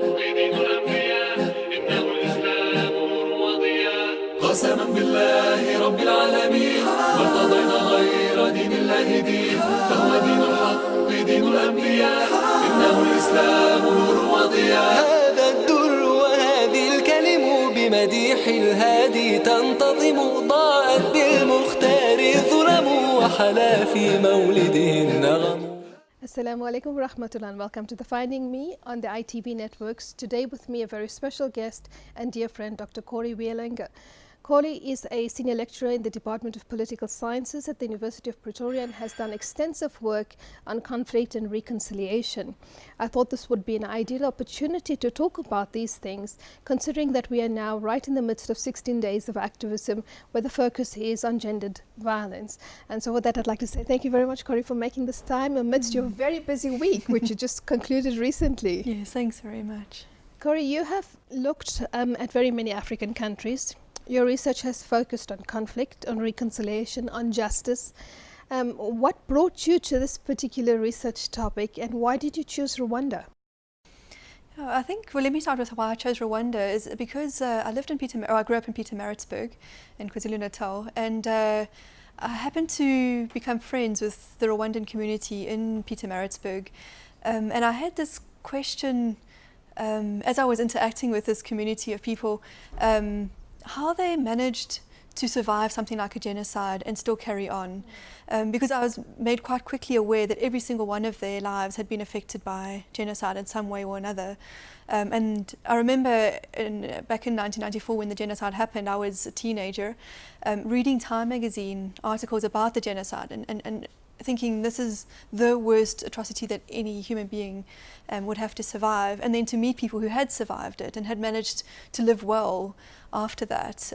دين الأنبياء إنه الإسلام نور وضياء قسما بالله رب العالمين ما ارتضينا غير دين الله دين فهو دين الحق دين الأنبياء إنه الإسلام نور وضياء هذا الدر وهذه الكلم بمديح الهادي تنتظم ضاءت بالمختار الظلم وحلا في مولده النغم. Assalamu alaikum wa rahmatullah and welcome to the Finding Me on the ITV networks. Today with me a very special guest and dear friend Dr. Cori Wielenga. Cori is a senior lecturer in the Department of Political Sciences at the University of Pretoria and has done extensive work on conflict and reconciliation. I thought this would be an ideal opportunity to talk about these things, considering that we are now right in the midst of 16 days of activism where the focus is on gendered violence. And so with that, I'd like to say thank you very much, Cori, for making this time amidst your very busy week, which you just concluded recently. Yes, thanks very much. Cori, you have looked at very many African countries. Your research has focused on conflict, on reconciliation, on justice. What brought you to this particular research topic and why did you choose Rwanda? I think, well, let me start with why I chose Rwanda is because I grew up in Pietermaritzburg in KwaZulu-Natal, and I happened to become friends with the Rwandan community in Pietermaritzburg. And I had this question as I was interacting with this community of people, how they managed to survive something like a genocide and still carry on. Because I was made quite quickly aware that every single one of their lives had been affected by genocide in some way or another. And I remember back in 1994 when the genocide happened, I was a teenager, reading Time magazine articles about the genocide and thinking this is the worst atrocity that any human being would have to survive, and then to meet people who had survived it and had managed to live well after that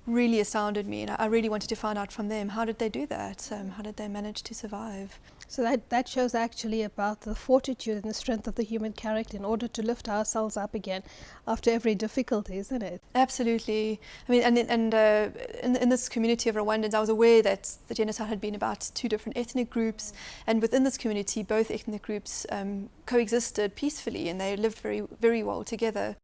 really astounded me, and I really wanted to find out from them, how did they do that? How did they manage to survive? So that shows actually about the fortitude and the strength of the human character in order to lift ourselves up again after every difficulty, isn't it? Absolutely. I mean, in this community of Rwandans, I was aware that the genocide had been about two different ethnic groups, and within this community, both ethnic groups coexisted peacefully, and they lived very, very well together.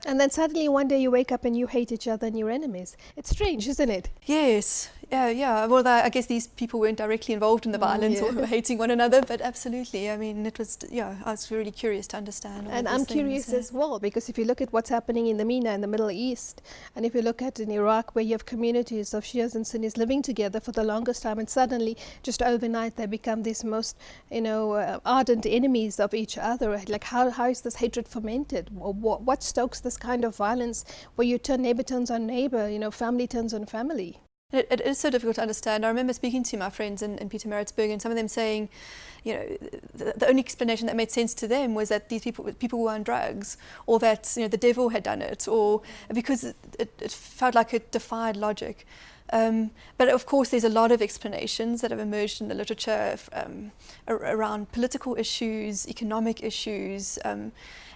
And then suddenly one day you wake up and you hate each other and you're enemies. It's strange, isn't it? Yes. Yeah. Well, I guess these people weren't directly involved in the violence or hating one another, but absolutely. I mean, it was, I was really curious to understand. And I'm curious as well, because if you look at what's happening in the MENA in the Middle East, and if you look at in Iraq, where you have communities of Shias and Sunnis living together for the longest time, and suddenly, just overnight, they become these most, ardent enemies of each other. Like, how is this hatred fermented? What stokes this kind of violence where you turn neighbor turns on neighbor, family turns on family? It is so difficult to understand. I remember speaking to my friends in Pietermaritzburg, and some of them saying, the only explanation that made sense to them was that these people were on drugs, or that the devil had done it, or because it felt like it defied logic. But of course, there's a lot of explanations that have emerged in the literature around political issues, economic issues,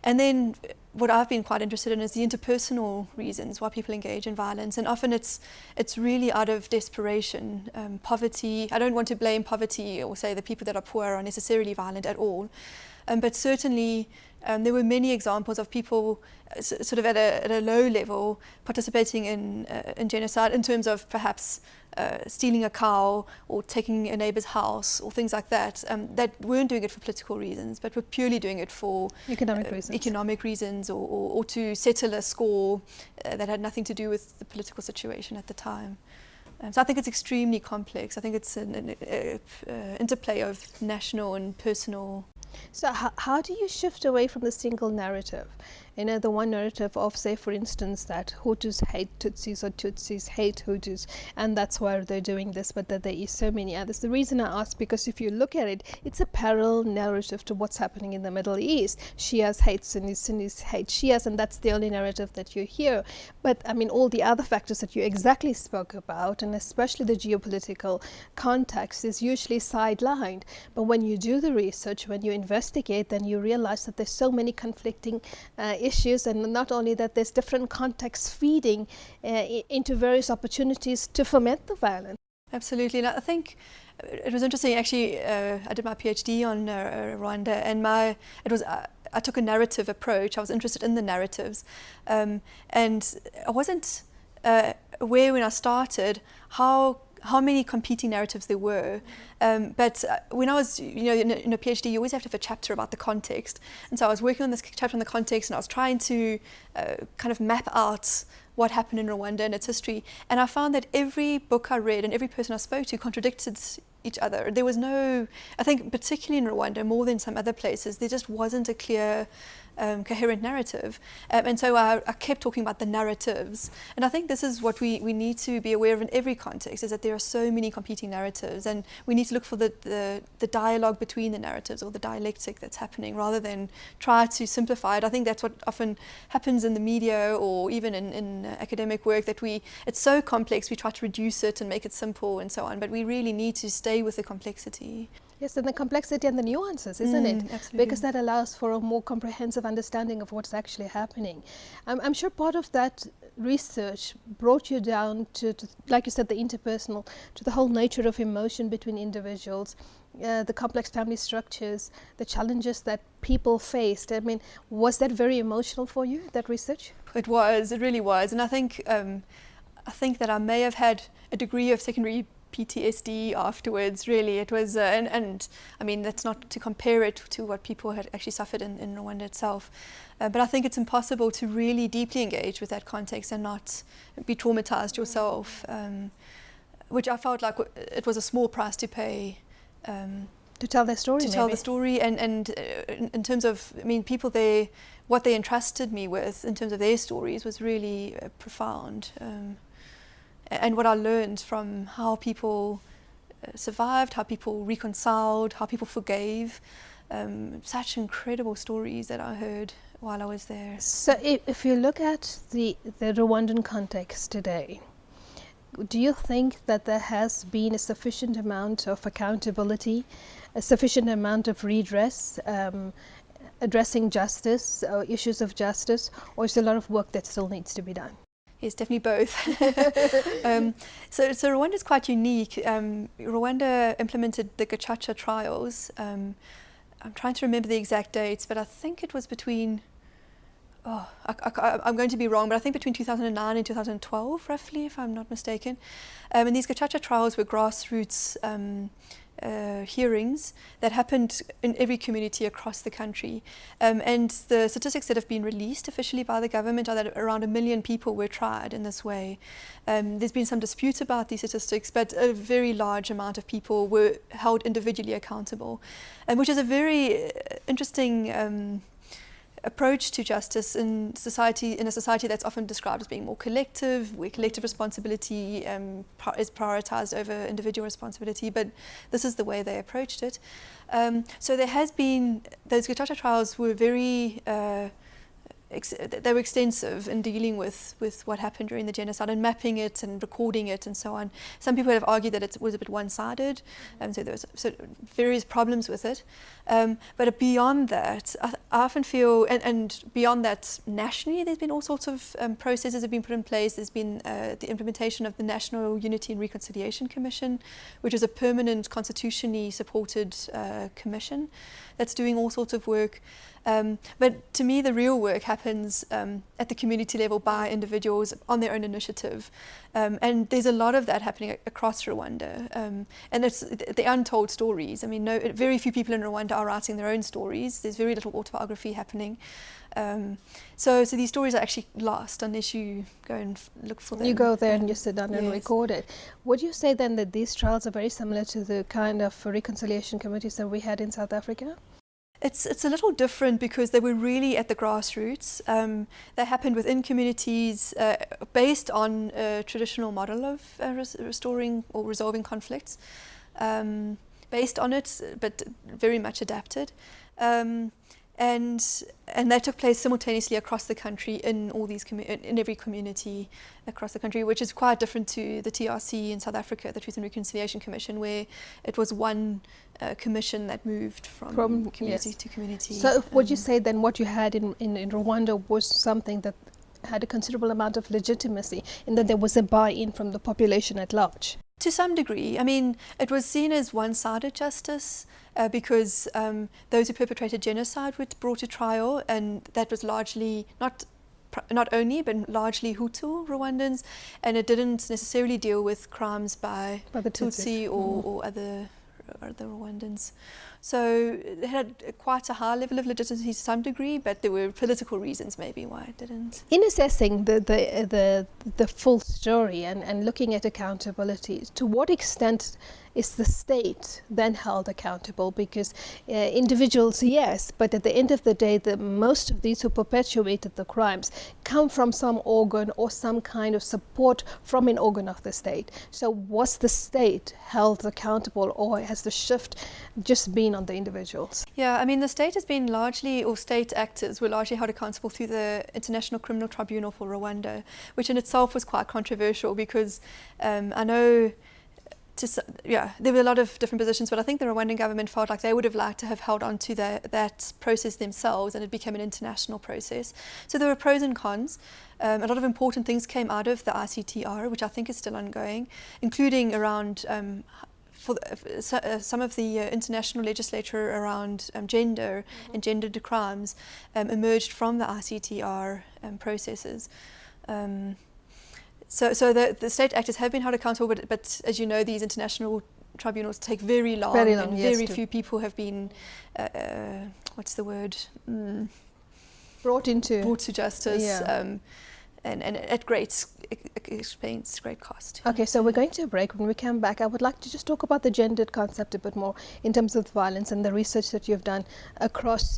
and then what I've been quite interested in is the interpersonal reasons why people engage in violence, and often it's really out of desperation, poverty. I don't want to blame poverty or say that people that are poor are necessarily violent at all, but certainly there were many examples of people sort of at a low level participating in genocide in terms of perhaps stealing a cow or taking a neighbor's house or things like that, that weren't doing it for political reasons but were purely doing it for economic reasons or to settle a score that had nothing to do with the political situation at the time. So I think it's extremely complex. I think it's an interplay of national and personal. So how do you shift away from the single narrative? The one narrative of, say, for instance, that Hutus hate Tutsis or Tutsis hate Hutus, and that's why they're doing this, but that there is so many others. The reason I ask, because if you look at it, it's a parallel narrative to what's happening in the Middle East. Shias hate Sunnis, Sunnis hate Shias, and that's the only narrative that you hear. But I mean, all the other factors that you exactly spoke about, and especially the geopolitical context, is usually sidelined. But when you do the research, when you investigate, then you realize that there's so many conflicting issues, and not only that, there's different contexts feeding into various opportunities to foment the violence. Absolutely, and I think it was interesting. Actually, I did my PhD on Rwanda, and it was I took a narrative approach. I was interested in the narratives, and I wasn't aware when I started how many competing narratives there were. But when I was, in a PhD, you always have to have a chapter about the context. And so I was working on this chapter on the context, and I was trying to kind of map out what happened in Rwanda and its history. And I found that every book I read and every person I spoke to contradicted each other. There was no, I think particularly in Rwanda, more than some other places, there just wasn't a clear coherent narrative. And so I kept talking about the narratives. And I think this is what we need to be aware of in every context, is that there are so many competing narratives, and we need to look for the dialogue between the narratives, or the dialectic that's happening, rather than try to simplify it. I think that's what often happens in the media, or even in academic work, that it's so complex, we try to reduce it and make it simple and so on, but we really need to stay with the complexity. Yes, and the complexity and the nuances, isn't it? Absolutely. Because that allows for a more comprehensive understanding of what's actually happening. I'm sure part of that research brought you down to, like you said, the interpersonal, to the whole nature of emotion between individuals, the complex family structures, the challenges that people faced. I mean, was that very emotional for you, that research? It really was. And I think that I may have had a degree of secondary PTSD afterwards. Really, it was, and I mean, that's not to compare it to what people had actually suffered in Rwanda itself, but I think it's impossible to really deeply engage with that context and not be traumatized yourself, which I felt like it was a small price to pay. To tell their story, tell the story, and in terms of, I mean, people there, what they entrusted me with in terms of their stories was really profound. And what I learned from how people survived, how people reconciled, how people forgave, such incredible stories that I heard while I was there. So if you look at the Rwandan context today, do you think that there has been a sufficient amount of accountability, a sufficient amount of redress, addressing justice, issues of justice, or is there a lot of work that still needs to be done? Yes, definitely both. So Rwanda is quite unique. Rwanda implemented the Gacaca trials. I'm trying to remember the exact dates, but I think it was between, I'm going to be wrong, but I think between 2009 and 2012, roughly, if I'm not mistaken. And these Gacaca trials were grassroots hearings that happened in every community across the country. And the statistics that have been released officially by the government are that around 1 million people were tried in this way. There's been some dispute about these statistics, but a very large amount of people were held individually accountable, which is a very interesting approach to justice in a society that's often described as being more collective, where collective responsibility is prioritized over individual responsibility, but this is the way they approached it. So there has been, those Gacaca trials were very, they were extensive in dealing with what happened during the genocide and mapping it and recording it and so on. Some people have argued that it was a bit one-sided, so there was various problems with it. But beyond that, I often feel, and beyond that, nationally, there's been all sorts of processes that have been put in place. There's been the implementation of the National Unity and Reconciliation Commission, which is a permanent constitutionally supported commission that's doing all sorts of work. But to me, the real work happens at the community level by individuals on their own initiative. And there's a lot of that happening across Rwanda. And it's the untold stories. I mean, very few people in Rwanda are writing their own stories. There's very little autobiography happening. So these stories are actually lost unless you go and look for them. You go there and you sit down and record it. Would you say then that these trials are very similar to the kind of reconciliation committees that we had in South Africa? It's a little different because they were really at the grassroots. They happened within communities based on a traditional model of restoring or resolving conflicts, based on it, but very much adapted. And that took place simultaneously across the country in all these in every community across the country, which is quite different to the TRC in South Africa, the Truth and Reconciliation Commission, where it was one commission that moved from community to community. So would you say then what you had in Rwanda was something that had a considerable amount of legitimacy in that there was a buy-in from the population at large? To some degree. I mean, it was seen as one-sided justice because those who perpetrated genocide were brought to trial, and that was largely not only, but largely Hutu Rwandans, and it didn't necessarily deal with crimes by the Tutsi or other Rwandans. So it had quite a high level of legitimacy to some degree, but there were political reasons maybe why it didn't. In assessing the full story and looking at accountability, to what extent is the state then held accountable? Because individuals, yes, but at the end of the day, most of these who perpetuated the crimes come from some organ or some kind of support from an organ of the state. So was the state held accountable, or has the shift just been on the individuals? Yeah, I mean, the state has been largely, or state actors were largely held accountable through the International Criminal Tribunal for Rwanda, which in itself was quite controversial because I know there were a lot of different positions, but I think the Rwandan government felt like they would have liked to have held on to that process themselves, and it became an international process. So there were pros and cons. A lot of important things came out of the ICTR, which I think is still ongoing, including around some of the international legislature around gender and gendered crimes emerged from the ICTR processes. So the state actors have been held accountable, but as you know, these international tribunals take very long, and very few people have been, what's the word? Brought to justice, yeah. And at great expense, great cost. Okay, so we're going to a break. When we come back, I would like to just talk about the gendered concept a bit more in terms of violence and the research that you've done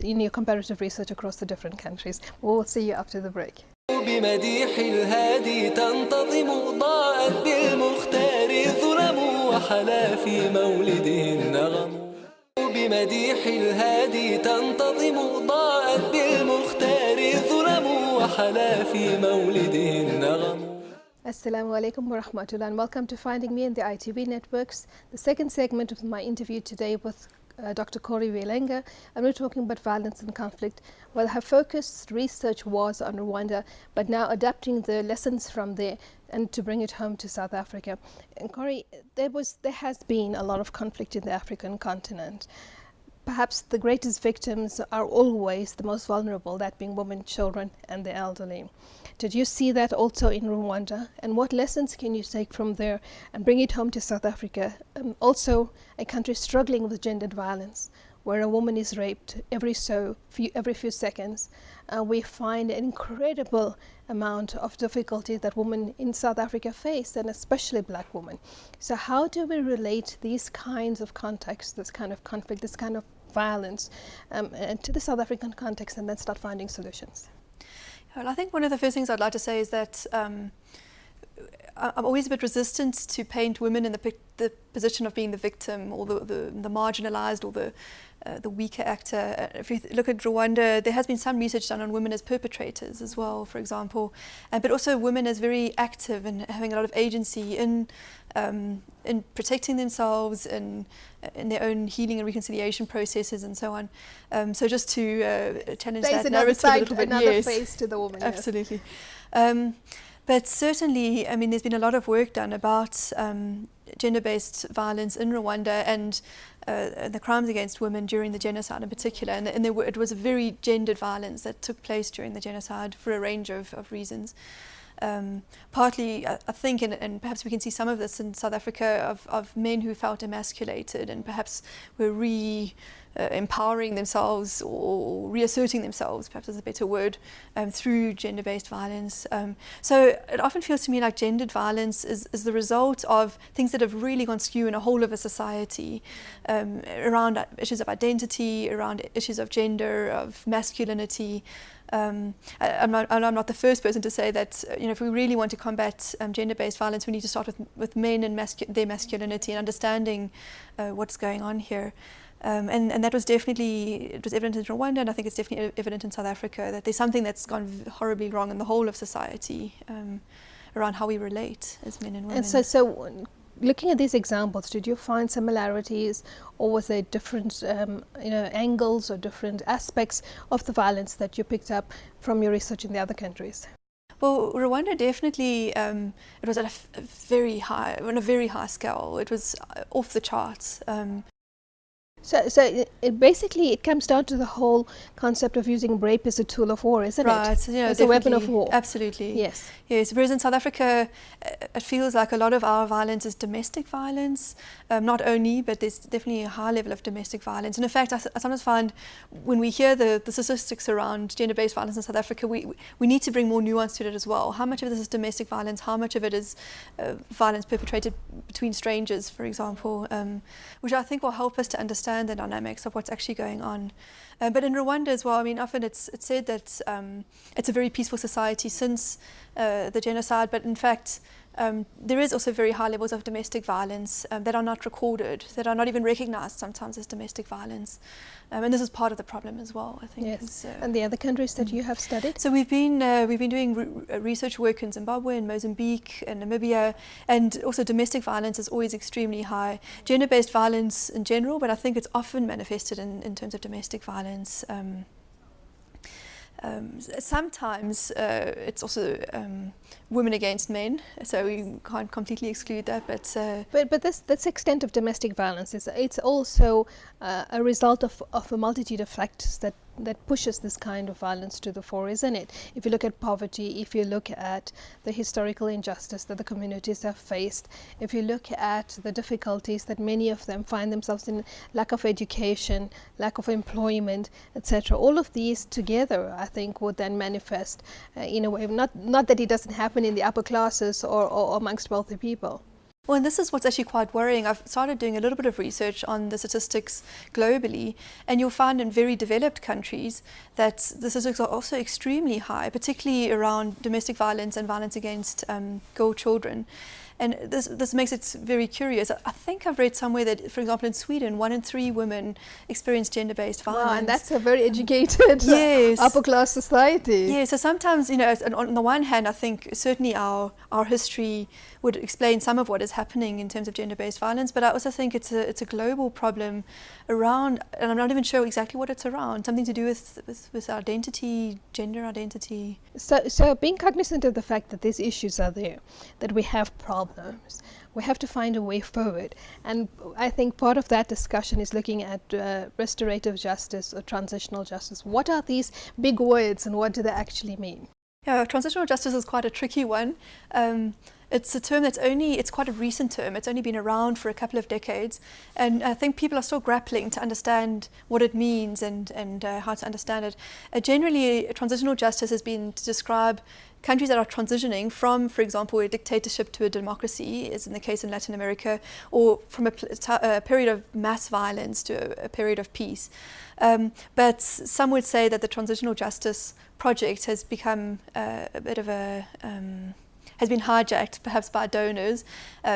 in your comparative research across the different countries. We'll see you after the break. بمديح الهادي تنتظم ضاءت بالمختار ظلم وحلا في مولده النغم بمديح الهادي تنتظم ضاءت بالمختار ظلم وحلا في مولده النغم. Assalamu alaikum wa rahmatullah, and welcome to Finding Me in the ITV networks, the second segment of my interview today with Dr. Cori Wielenga, and we're talking about violence and conflict. Well, her focused research was on Rwanda, but now adapting the lessons from there and to bring it home to South Africa. And Cori, there has been a lot of conflict in the African continent. Perhaps the greatest victims are always the most vulnerable, that being women, children, and the elderly. Did you see that also in Rwanda? And what lessons can you take from there and bring it home to South Africa? Also, a country struggling with gendered violence, where a woman is raped every few seconds. We find an incredible amount of difficulty that women in South Africa face, and especially black women. So how do we relate these kinds of contexts, this kind of conflict, this kind of violence to the South African context, and then start finding solutions? Well, I think one of the first things I'd like to say is that I'm always a bit resistant to paint women in the position of being the victim or the marginalized or the weaker actor. If you look at Rwanda, there has been some research done on women as perpetrators as well, for example, but also women as very active and having a lot of agency in protecting themselves and in their own healing and reconciliation processes and so on. So just to challenge that narrative a little bit. Another face to the woman. Absolutely. Yes. But certainly, I mean, there's been a lot of work done about gender-based violence in Rwanda and the crimes against women during the genocide in particular. And it was a very gendered violence that took place during the genocide for a range of reasons. Partly, I think, and perhaps we can see some of this in South Africa, of men who felt emasculated and perhaps were empowering themselves or reasserting themselves, perhaps is a better word, through gender-based violence. So it often feels to me like gendered violence is the result of things that have really gone skew in a whole of a society, around issues of identity, around issues of gender, of masculinity. I'm not the first person to say that if we really want to combat gender-based violence, we need to start with men and their masculinity and understanding what's going on here. And that was definitely, it was evident in Rwanda, and I think it's definitely evident in South Africa, that there's something that's gone horribly wrong in the whole of society around how we relate as men and women. And so looking at these examples, did you find similarities, or was there different angles or different aspects of the violence that you picked up from your research in the other countries? Well, Rwanda definitely, it was at on a very high scale. It was off the charts. So it comes down to the whole concept of using rape as a tool of war, isn't it? Right, yeah, as a weapon of war. Absolutely. Yes. Yes, whereas in South Africa, it feels like a lot of our violence is domestic violence, not only, but there's definitely a high level of domestic violence. And in fact, I sometimes find when we hear the statistics around gender-based violence in South Africa, we need to bring more nuance to it as well. How much of this is domestic violence? How much of it is violence perpetrated between strangers, for example, which I think will help us to understand the dynamics of what's actually going on. But in Rwanda as well, I mean, often it's said that it's a very peaceful society since the genocide, but in fact there is also very high levels of domestic violence that are not recorded, that are not even recognized sometimes as domestic violence. And this is part of the problem as well, I think. Yes. And the other countries that you have studied? So we've been doing research work in Zimbabwe and Mozambique and Namibia, and also domestic violence is always extremely high. Gender-based violence in general, but I think it's often manifested in terms of domestic violence. Sometimes it's also women against men, so we can't completely exclude that. But this extent of domestic violence it's also a result of a multitude of factors that pushes this kind of violence to the fore, isn't it? If you look at poverty, if you look at the historical injustice that the communities have faced, if you look at the difficulties that many of them find themselves in, lack of education, lack of employment, etc., all of these together, I think, would then manifest in a way, not that it doesn't happen in the upper classes or amongst wealthy people. Well, and this is what's actually quite worrying. I've started doing a little bit of research on the statistics globally, and you'll find in very developed countries that the statistics are also extremely high, particularly around domestic violence and violence against girl children. And this makes it very curious. I think I've read somewhere that, for example, in Sweden, 1 in 3 women experience gender-based violence. Wow, and that's a very educated yes. upper-class society. Yeah, so sometimes, you know, on the one hand, I think certainly our history would explain some of what is happening in terms of gender-based violence, but I also think it's a global problem around, and I'm not even sure exactly what it's around, something to do with identity, gender identity. So being cognizant of the fact that these issues are there, that we have problems, we have to find a way forward. And I think part of that discussion is looking at restorative justice or transitional justice. What are these big words and what do they actually mean? Yeah, transitional justice is quite a tricky one. It's a term it's quite a recent term. It's only been around for a couple of decades. And I think people are still grappling to understand what it means and how to understand it. Generally, transitional justice has been to describe countries that are transitioning from, for example, a dictatorship to a democracy, as in the case in Latin America, or from a period of mass violence to a period of peace. But some would say that the transitional justice project has become a bit of a has been hijacked perhaps by donors,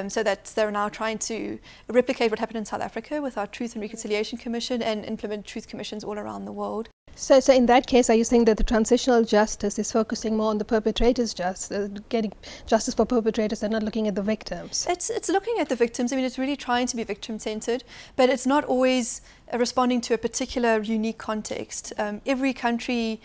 so that they're now trying to replicate what happened in South Africa with our Truth and Reconciliation Commission and implement truth commissions all around the world. So in that case, are you saying that the transitional justice is focusing more on the perpetrators' justice, getting justice for perpetrators and not looking at the victims? It's looking at the victims. I mean, it's really trying to be victim-centered, but it's not always responding to a particular unique context. Every country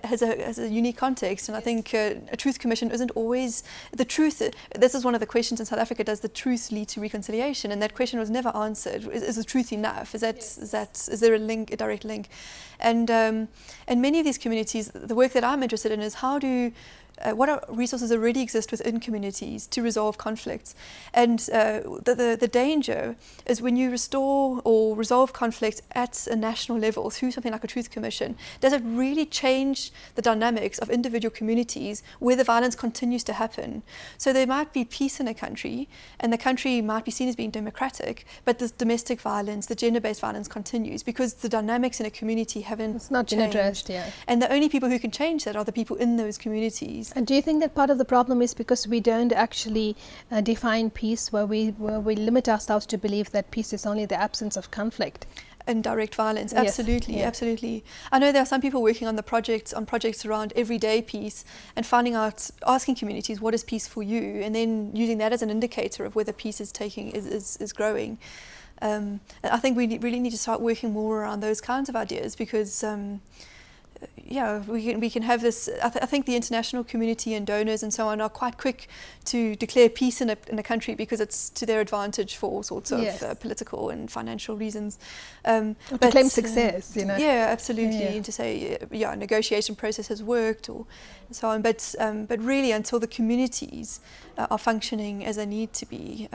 has a unique context, and I think a truth commission isn't always the truth. This is one of the questions in South Africa: does the truth lead to reconciliation? And that question was never answered. Is the truth enough? Is there a direct link? And many of these communities, the work that I'm interested in is what resources already exist within communities to resolve conflicts. And the danger is when you restore or resolve conflicts at a national level through something like a truth commission, does it really change the dynamics of individual communities where the violence continues to happen? So there might be peace in a country, and the country might be seen as being democratic, but the domestic violence, the gender-based violence continues because the dynamics in a community haven't It's not been addressed, yeah. And the only people who can change that are the people in those communities. And do you think that part of the problem is because we don't actually define peace, where we limit ourselves to believe that peace is only the absence of conflict? And direct violence, Yes, absolutely, yeah. absolutely. I know there are some people working on projects around everyday peace and asking communities, what is peace for you, and then using that as an indicator of whether peace is growing. I think we really need to start working more around those kinds of ideas because we can have this. I think the international community and donors and so on are quite quick to declare peace in a country because it's to their advantage for all sorts of political and financial reasons. To claim success, Yeah, absolutely. And to say, negotiation process has worked or so on. But really, until the communities are functioning as they need to be.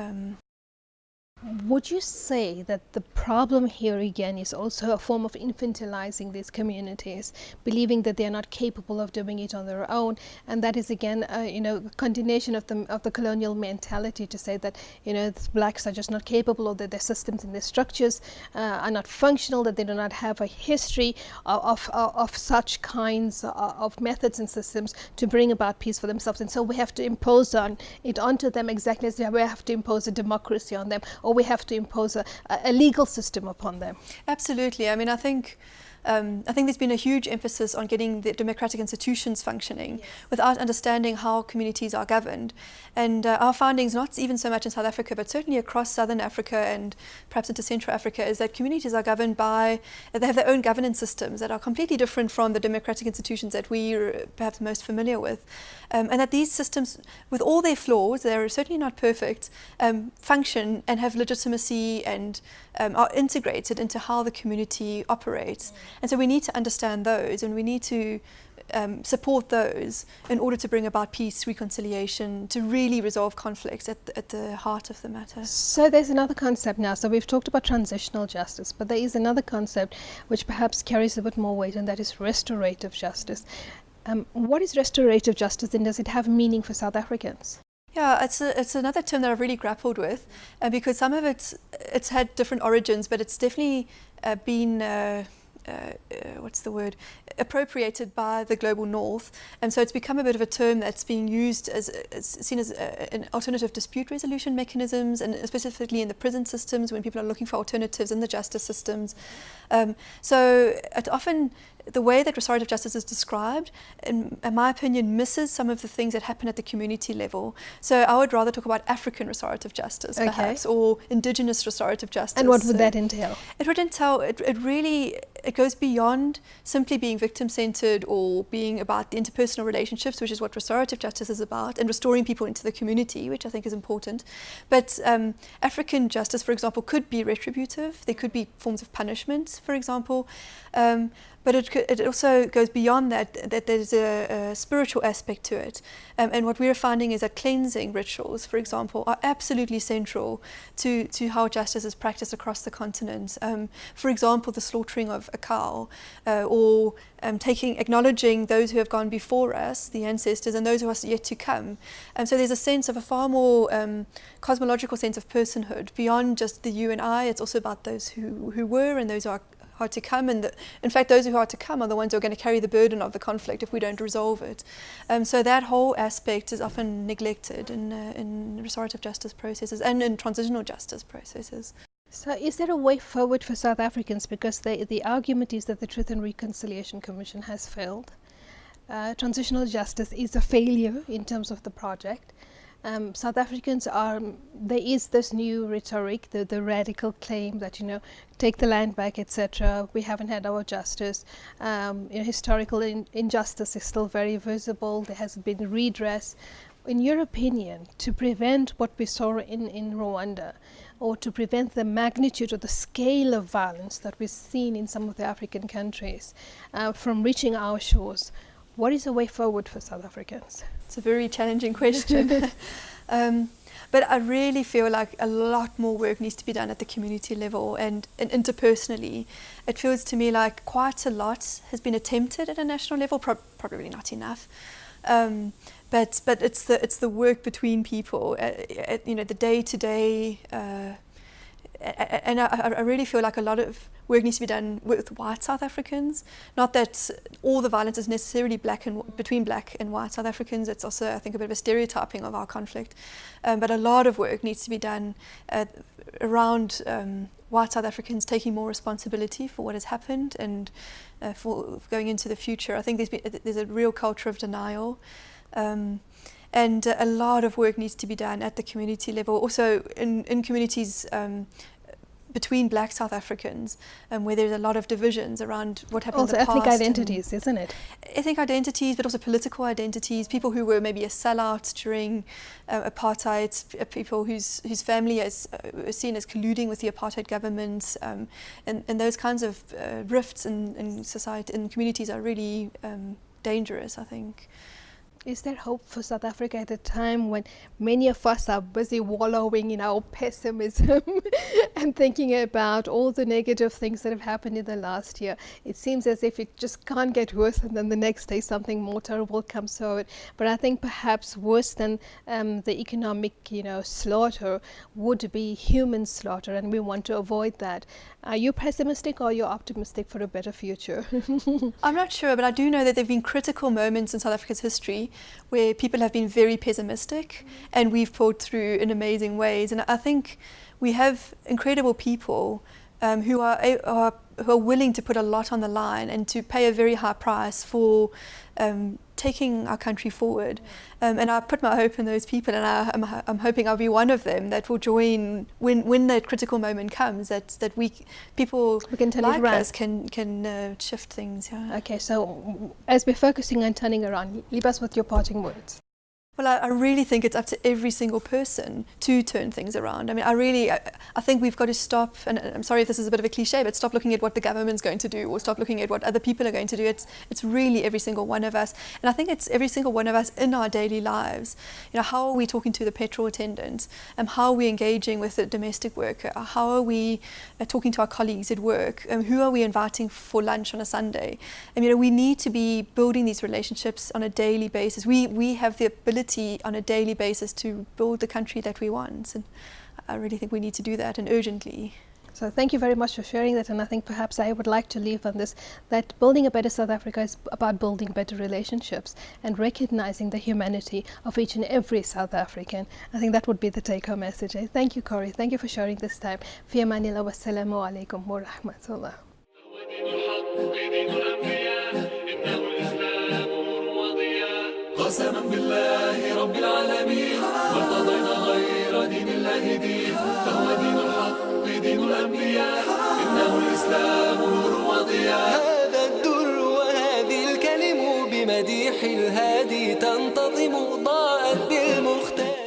Would you say that the problem here again is also a form of infantilizing these communities, believing that they are not capable of doing it on their own, and that is again, a continuation of the colonial mentality to say that the blacks are just not capable, or that their systems and their structures are not functional, that they do not have a history of such kinds of methods and systems to bring about peace for themselves, and so we have to impose onto them exactly as we have to impose a democracy on them, or we have to impose a legal system upon them. Absolutely. I mean, I think there's been a huge emphasis on getting the democratic institutions functioning without understanding how communities are governed. And our findings, not even so much in South Africa, but certainly across Southern Africa and perhaps into Central Africa, is that communities are governed they have their own governance systems that are completely different from the democratic institutions that we're perhaps most familiar with. And that these systems, with all their flaws, they're certainly not perfect, function and have legitimacy and are integrated into how the community operates. And so we need to understand those, and we need to support those in order to bring about peace, reconciliation, to really resolve conflicts at the heart of the matter. So there's another concept now. So we've talked about transitional justice, but there is another concept which perhaps carries a bit more weight, and that is restorative justice. What is restorative justice, and does it have meaning for South Africans? Yeah, it's another term that I've really grappled with, because some of it's had different origins, but it's definitely been appropriated by the global north, and so it's become a bit of a term that's being used as seen as an alternative dispute resolution mechanisms, and specifically in the prison systems when people are looking for alternatives in the justice systems. So it often, the way that restorative justice is described, in my opinion, misses some of the things that happen at the community level. So I would rather talk about African restorative justice, perhaps, or indigenous restorative justice. And what would that entail? It would entail, it goes beyond simply being victim-centered or being about the interpersonal relationships, which is what restorative justice is about, and restoring people into the community, which I think is important. But African justice, for example, could be retributive. There could be forms of punishment, for example. But it also goes beyond that there's a spiritual aspect to it. And what we're finding is that cleansing rituals, for example, are absolutely central to how justice is practiced across the continent. For example, the slaughtering of a cow, or acknowledging those who have gone before us, the ancestors, and those who are yet to come. So there's a sense of a far more cosmological sense of personhood beyond just the you and I. It's also about those who were and those who are to come, and in fact those who are to come are the ones who are going to carry the burden of the conflict if we don't resolve it. So that whole aspect is often neglected in restorative justice processes and in transitional justice processes. So is there a way forward for South Africans, because the argument is that the Truth and Reconciliation Commission has failed. Transitional justice is a failure in terms of the project. South Africans there is this new rhetoric, the radical claim that, take the land back, etc. We haven't had our justice. Historical injustice is still very visible. There has been redress. In your opinion, to prevent what we saw in Rwanda, or to prevent the magnitude or the scale of violence that we've seen in some of the African countries from reaching our shores, what is a way forward for South Africans? It's a very challenging question. But I really feel like a lot more work needs to be done at the community level and interpersonally. It feels to me like quite a lot has been attempted at a national level, probably not enough. But it's the work between people, the day-to-day. And I really feel like a lot of work needs to be done with white South Africans. Not that all the violence is necessarily between black and white South Africans. It's also, I think, a bit of a stereotyping of our conflict. But a lot of work needs to be done around white South Africans taking more responsibility for what has happened and for going into the future. I think there's a real culture of denial. And a lot of work needs to be done at the community level. Also in communities between black South Africans, where there's a lot of divisions around what happened Also in the past. ethnic identities, isn't it? Ethnic identities, but also political identities, people who were maybe a sellout during apartheid, people whose family is seen as colluding with the apartheid government, and those kinds of rifts in society, in communities are really dangerous, I think. Is there hope for South Africa at a time when many of us are busy wallowing in our pessimism and thinking about all the negative things that have happened in the last year? It seems as if it just can't get worse, and then the next day something more terrible comes forward. But I think perhaps worse than the economic, slaughter would be human slaughter, and we want to avoid that. Are you pessimistic or are you optimistic for a better future? I'm not sure, but I do know that there have been critical moments in South Africa's history where people have been very pessimistic, and we've pulled through in amazing ways. And I think we have incredible people who are willing to put a lot on the line and to pay a very high price for taking our country forward. And I put my hope in those people, and I'm hoping I'll be one of them that will join when that critical moment comes, that people like us can shift things. Yeah. Okay, so as we're focusing on turning around, leave us with your parting words. Well, I really think it's up to every single person to turn things around. I mean, I think we've got to stop, and I'm sorry if this is a bit of a cliche, but stop looking at what the government's going to do or stop looking at what other people are going to do. It's really every single one of us. And I think it's every single one of us in our daily lives. How are we talking to the petrol attendant? How are we engaging with the domestic worker? How are we talking to our colleagues at work? Who are we inviting for lunch on a Sunday? We need to be building these relationships on a daily basis. We have the ability on a daily basis to build the country that we want, and I really think we need to do that, and urgently. So thank you very much for sharing that, and I think perhaps I would like to leave on this, that building a better South Africa is about building better relationships and recognizing the humanity of each and every South African. I think that would be the take-home message. Thank you, Cori. Thank you for sharing this time. Fi amanillah, wassalamu alaikum wa rahmatullah. قسما بالله رب العالمين ما ارتضينا غير دين الله دين فهو دين الحق دين الأنبياء إنه الإسلام نور وضياء. هذا الدر وهذه الكلم بمديح الهادي تنتظم ضاءت بالمختار.